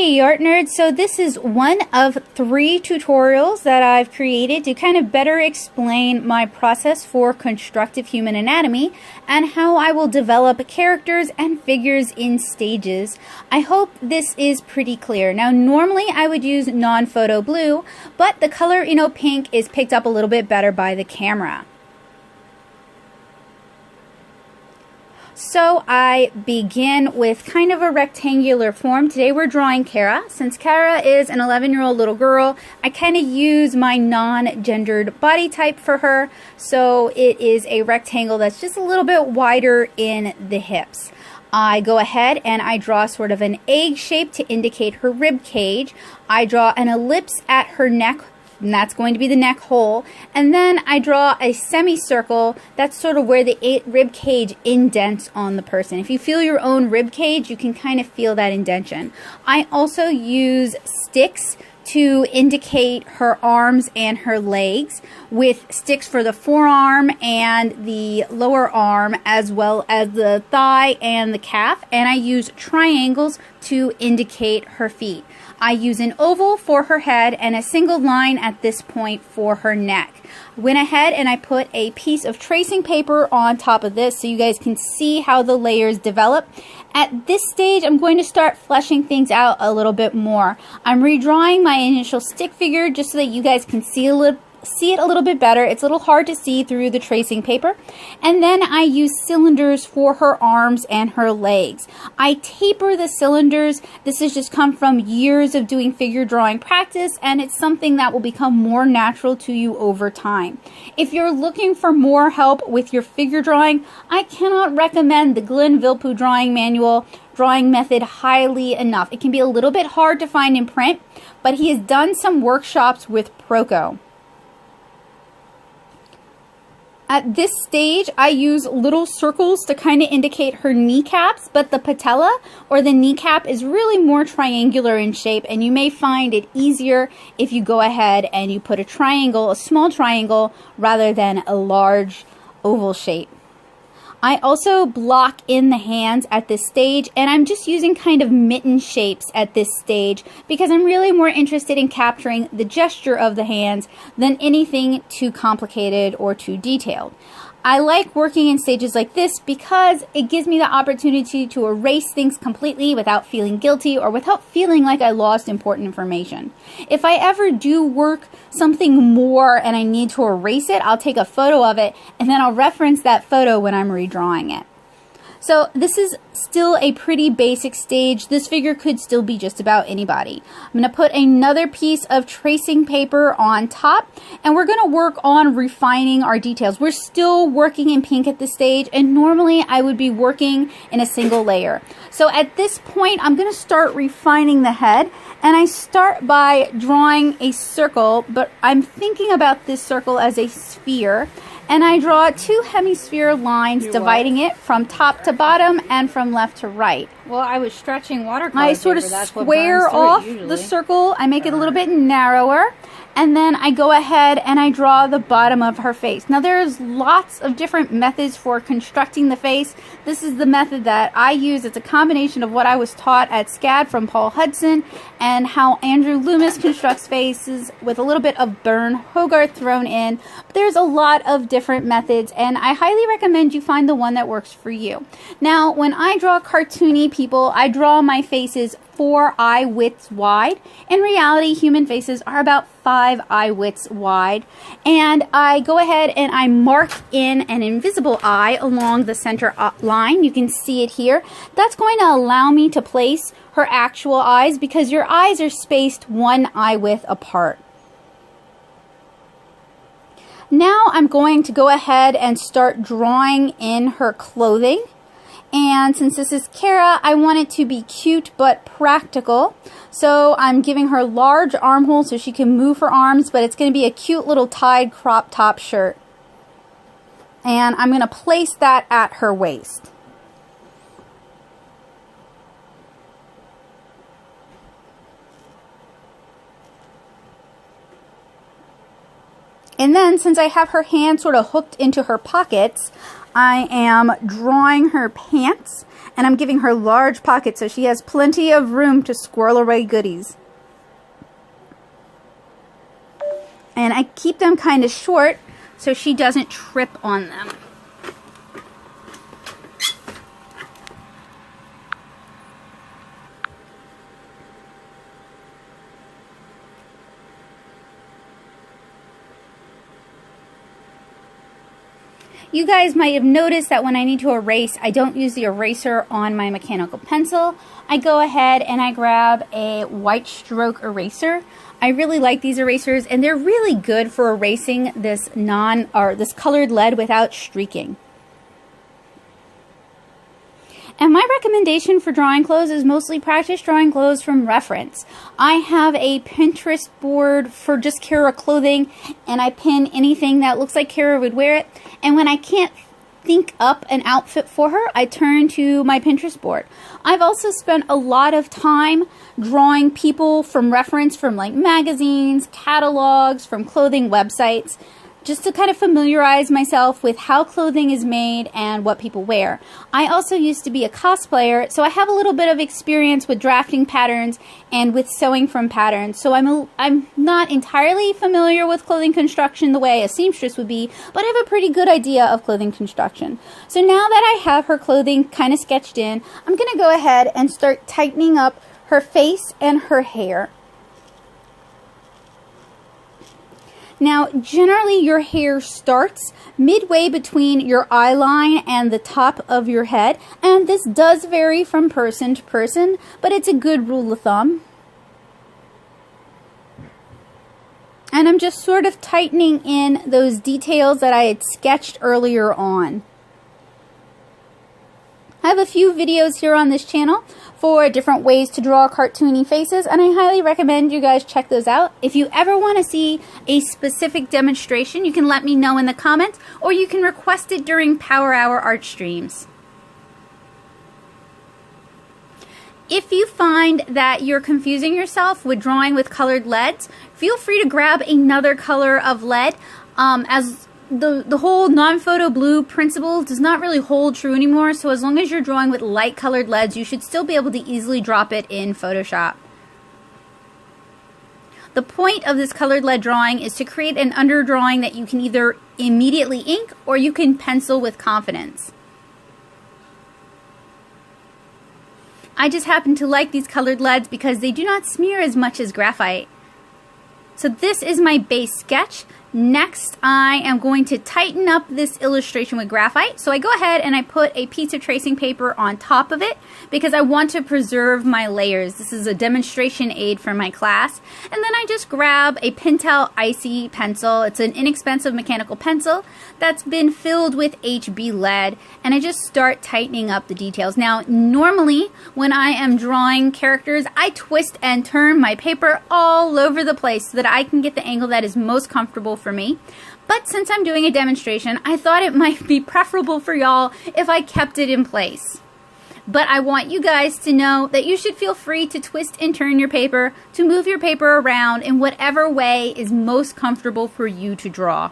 Hey art nerds, so this is one of 3 tutorials that I've created to kind of better explain my process for constructive human anatomy and how I will develop characters and figures in stages. I hope this is pretty clear. Now normally I would use non-photo blue, but the color pink is picked up a little bit better by the camera. So I begin with kind of a rectangular form. Today we're drawing Kara. Since Kara is an 11-year-old little girl, I kind of use my non-gendered body type for her. So it is a rectangle that's just a little bit wider in the hips. I go ahead and I draw sort of an egg shape to indicate her rib cage. I draw an ellipse at her neck, and that's going to be the neck hole. And then I draw a semicircle. That's sort of where the rib cage indents on the person. If you feel your own rib cage, you can kind of feel that indentation. I also use sticks to indicate her arms and her legs, with sticks for the forearm and the lower arm, as well as the thigh and the calf. And I use triangles to indicate her feet. I use an oval for her head and a single line at this point for her neck. I went ahead and I put a piece of tracing paper on top of this so you guys can see how the layers develop. At this stage, I'm going to start fleshing things out a little bit more. I'm redrawing my initial stick figure just so that you guys can see it a little bit better. It's a little hard to see through the tracing paper. And then I use cylinders for her arms and her legs. I taper the cylinders. This has just come from years of doing figure drawing practice, and it's something that will become more natural to you over time. If you're looking for more help with your figure drawing, I cannot recommend the Glenn Vilppu drawing manual drawing method highly enough. It can be a little bit hard to find in print, but he has done some workshops with Proco. At this stage, I use little circles to kind of indicate her kneecaps, but the patella or the kneecap is really more triangular in shape, and you may find it easier if you go ahead and you put a triangle, a small triangle, rather than a large oval shape. I also block in the hands at this stage, and I'm just using kind of mitten shapes at this stage because I'm really more interested in capturing the gesture of the hands than anything too complicated or too detailed. I like working in stages like this because it gives me the opportunity to erase things completely without feeling guilty or without feeling like I lost important information. If I ever do work something more and I need to erase it, I'll take a photo of it and then I'll reference that photo when I'm redrawing it. So this is still a pretty basic stage. This figure could still be just about anybody. I'm going to put another piece of tracing paper on top, and we're going to work on refining our details. We're still working in pink at this stage, and normally I would be working in a single layer. So at this point, I'm going to start refining the head, and I start by drawing a circle, but I'm thinking about this circle as a sphere. And I draw 2 hemisphere lines dividing it from top to bottom and from left to right. Well, I was stretching watercolor I sort of square off the circle. I make it a little bit narrower. And then I go ahead and I draw the bottom of her face. Now there's lots of different methods for constructing the face. This is the method that I use. It's a combination of what I was taught at SCAD from Paul Hudson and how Andrew Loomis constructs faces with a little bit of Bern Hogarth thrown in. But there's a lot of different methods, and I highly recommend you find the one that works for you. Now, when I draw cartoony people, I draw my faces 4 eye widths wide. In reality, human faces are about 5 eye widths wide. And I go ahead and I mark in an invisible eye along the center line. You can see it here. That's going to allow me to place her actual eyes because your eyes are spaced 1 eye width apart. Now I'm going to go ahead and start drawing in her clothing. And since this is Kara, I want it to be cute but practical. So I'm giving her large armholes so she can move her arms, but it's going to be a cute little tied crop top shirt. And I'm going to place that at her waist. And then, since I have her hand sort of hooked into her pockets, I am drawing her pants, and I'm giving her large pockets so she has plenty of room to squirrel away goodies. And I keep them kind of short so she doesn't trip on them. You guys might have noticed that when I need to erase, I don't use the eraser on my mechanical pencil. I go ahead and I grab a white stroke eraser. I really like these erasers, and they're really good for erasing this this colored lead without streaking. And my recommendation for drawing clothes is mostly practice drawing clothes from reference. I have a Pinterest board for just Kara clothing, and I pin anything that looks like Kara would wear it. And when I can't think up an outfit for her, I turn to my Pinterest board. I've also spent a lot of time drawing people from reference from like magazines, catalogs, from clothing websites, just to kind of familiarize myself with how clothing is made and what people wear. I also used to be a cosplayer, so I have a little bit of experience with drafting patterns and with sewing from patterns. So I'm not entirely familiar with clothing construction the way a seamstress would be, but I have a pretty good idea of clothing construction. So now that I have her clothing kind of sketched in, I'm going to go ahead and start tightening up her face and her hair. Now, generally your hair starts midway between your eye line and the top of your head, and this does vary from person to person, but it's a good rule of thumb. And I'm just sort of tightening in those details that I had sketched earlier on. I have a few videos here on this channel for different ways to draw cartoony faces, and I highly recommend you guys check those out. If you ever want to see a specific demonstration, you can let me know in the comments, or you can request it during Power Hour art streams. If you find that you're confusing yourself with drawing with colored leads, feel free to grab another color of lead, as the whole non-photo blue principle does not really hold true anymore, so as long as you're drawing with light colored leads, you should still be able to easily drop it in Photoshop. The point of this colored lead drawing is to create an underdrawing that you can either immediately ink or you can pencil with confidence. I just happen to like these colored leads because they do not smear as much as graphite. So this is my base sketch. Next, I am going to tighten up this illustration with graphite. So I go ahead and I put a piece of tracing paper on top of it because I want to preserve my layers. This is a demonstration aid for my class. And then I just grab a Pentel Icy pencil. It's an inexpensive mechanical pencil that's been filled with HB lead, and I just start tightening up the details. Now, normally when I am drawing characters, I twist and turn my paper all over the place so that I can get the angle that is most comfortable for me. But since I'm doing a demonstration, I thought it might be preferable for y'all if I kept it in place. But I want you guys to know that you should feel free to twist and turn your paper, to move your paper around in whatever way is most comfortable for you to draw.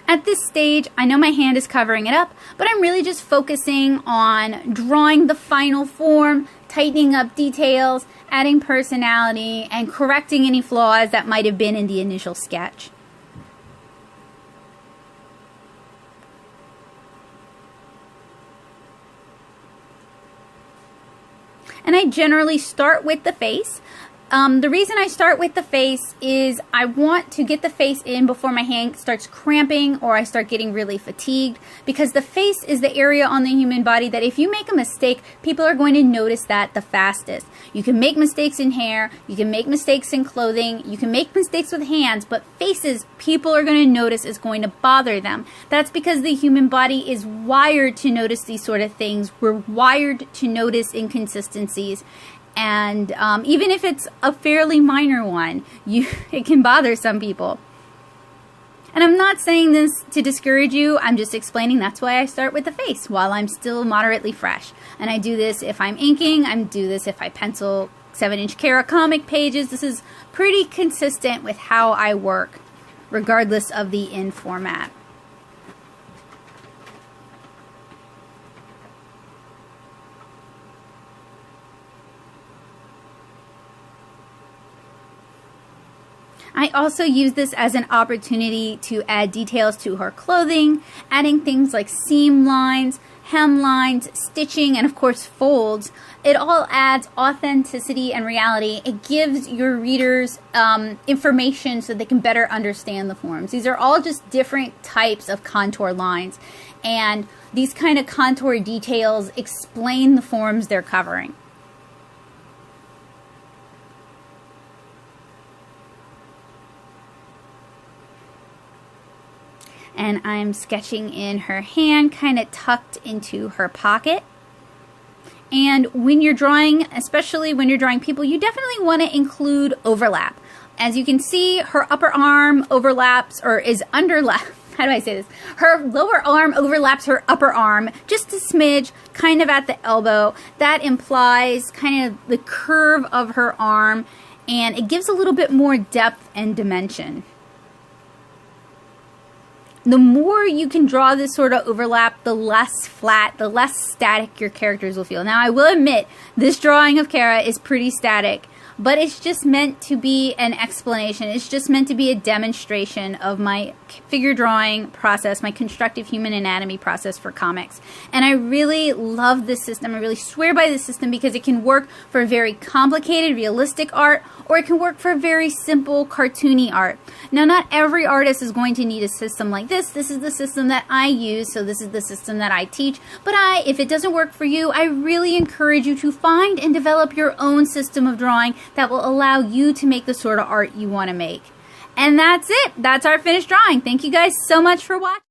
At this stage, I know my hand is covering it up, but I'm really just focusing on drawing the final form, tightening up details, adding personality, and correcting any flaws that might have been in the initial sketch. And I generally start with the face. The reason I start with the face is I want to get the face in before my hand starts cramping or I start getting really fatigued, because the face is the area on the human body that if you make a mistake, people are going to notice that the fastest. You can make mistakes in hair, you can make mistakes in clothing, you can make mistakes with hands, but faces, people are going to notice is going to bother them. That's because the human body is wired to notice these sort of things. We're wired to notice inconsistencies. And even if it's a fairly minor one, it can bother some people. And I'm not saying this to discourage you, I'm just explaining that's why I start with the face while I'm still moderately fresh. And I do this if I'm inking, I do this if I pencil 7-inch Kara comic pages. This is pretty consistent with how I work, regardless of the end format. I also use this as an opportunity to add details to her clothing, adding things like seam lines, hem lines, stitching, and of course folds. It all adds authenticity and reality. It gives your readers information so they can better understand the forms. These are all just different types of contour lines, and these kind of contour details explain the forms they're covering. And I'm sketching in her hand, kind of tucked into her pocket. And when you're drawing, especially when you're drawing people, you definitely want to include overlap. As you can see, her upper arm overlaps, or is underlap. How do I say this? Her lower arm overlaps her upper arm just a smidge, kind of at the elbow. That implies kind of the curve of her arm, and it gives a little bit more depth and dimension. The more you can draw this sort of overlap, the less flat, the less static your characters will feel. Now, I will admit, this drawing of Kara is pretty static, but it's just meant to be an explanation. It's just meant to be a demonstration of my figure drawing process, my constructive human anatomy process for comics. And I really love this system. I really swear by this system because it can work for very complicated, realistic art, or it can work for very simple, cartoony art. Now, not every artist is going to need a system like this. This is the system that I use, so this is the system that I teach. But if it doesn't work for you, I really encourage you to find and develop your own system of drawing that will allow you to make the sort of art you want to make. And that's it. That's our finished drawing. Thank you guys so much for watching.